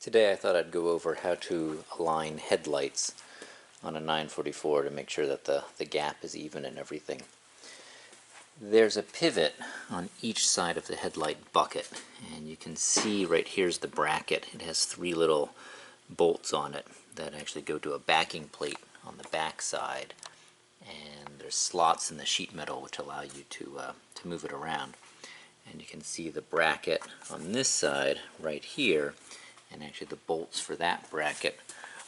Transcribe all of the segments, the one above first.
Today I thought I'd go over how to align headlights on a 944 to make sure that the gap is even and everything. There's a pivot on each side of the headlight bucket, and you can see right here's the bracket. It has three little bolts on it that actually go to a backing plate on the back side, and there's slots in the sheet metal which allow you to move it around. And you can see the bracket on this side right here, and actually the bolts for that bracket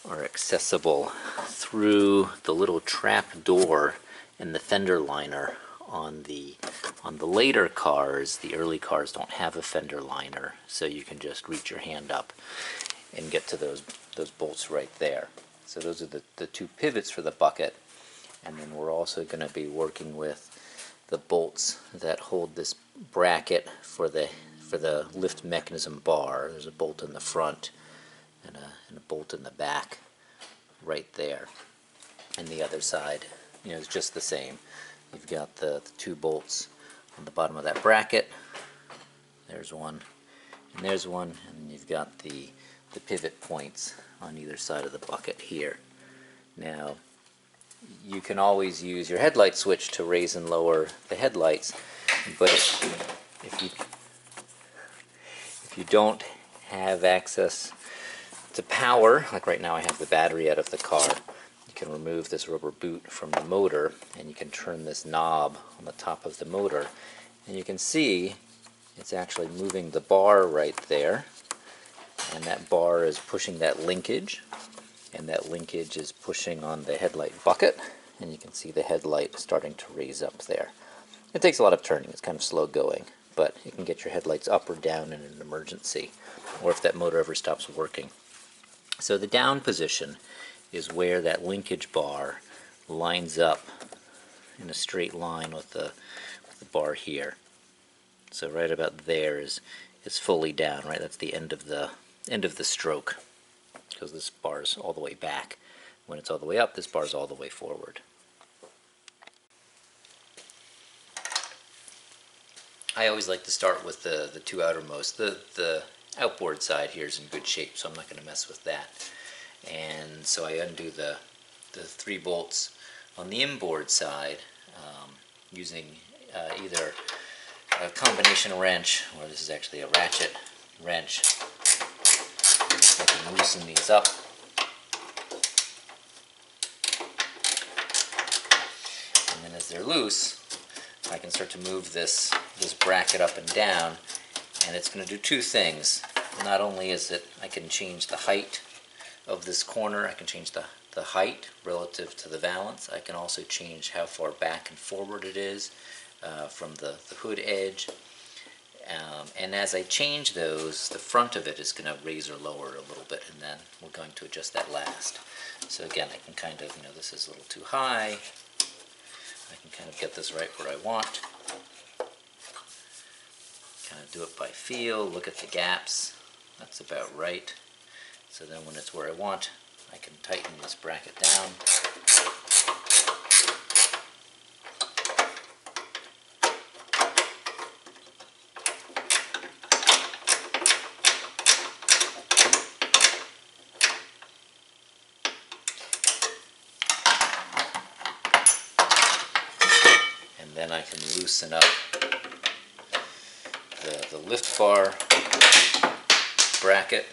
are accessible through the little trap door in the fender liner. On the later cars, the early cars don't have a fender liner, so you can just reach your hand up and get to those bolts right there. So those are the two pivots for the bucket, and then we're also going to be working with the bolts that hold this bracket for the lift mechanism bar. There's a bolt in the front and a bolt in the back right there. And the other side, is just the same. You've got the two bolts on the bottom of that bracket. There's one, and there's one, and you've got the pivot points on either side of the bucket here. Now, you can always use your headlight switch to raise and lower the headlights, but if you don't have access to power, like right now I have the battery out of the car, you can remove this rubber boot from the motor, and you can turn this knob on the top of the motor, and you can see it's actually moving the bar right there, and that bar is pushing that linkage, and that linkage is pushing on the headlight bucket, and you can see the headlight starting to raise up there. It takes a lot of turning, it's kind of slow going, but you can get your headlights up or down in an emergency, or if that motor ever stops working. So the down position is where that linkage bar lines up in a straight line with the bar here. So right about there is fully down, right? That's the end of the stroke, because this bar is all the way back. When it's all the way up, this bar is all the way forward. I always like to start with the two outermost. The outboard side here is in good shape, so I'm not going to mess with that. And so I undo the three bolts on the inboard side using either a combination wrench, or this is actually a ratchet wrench. I can loosen these up. And then as they're loose, I can start to move this bracket up and down, and it's going to do two things. Not only is it, I can change the height of this corner, I can change the height relative to the valance. I can also change how far back and forward it is from the hood edge. And as I change those, the front of it is going to raise or lower a little bit, and then we're going to adjust that last. So again, I can kind of, this is a little too high. I can kind of get this right where I want. Kind of do it by feel, look at the gaps. That's about right. So then when it's where I want, I can tighten this bracket down. And then I can loosen up the lift bar bracket.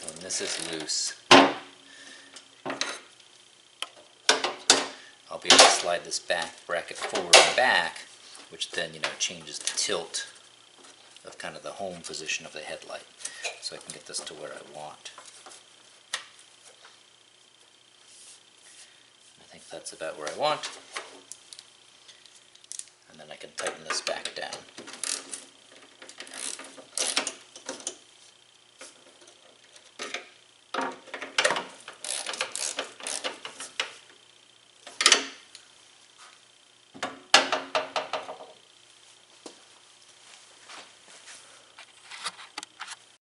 And this is loose. I'll be able to slide this bracket forward and back, which then changes the tilt of kind of the home position of the headlight, so I can get this to where I want. I think that's about where I want, and then I can tighten this back down.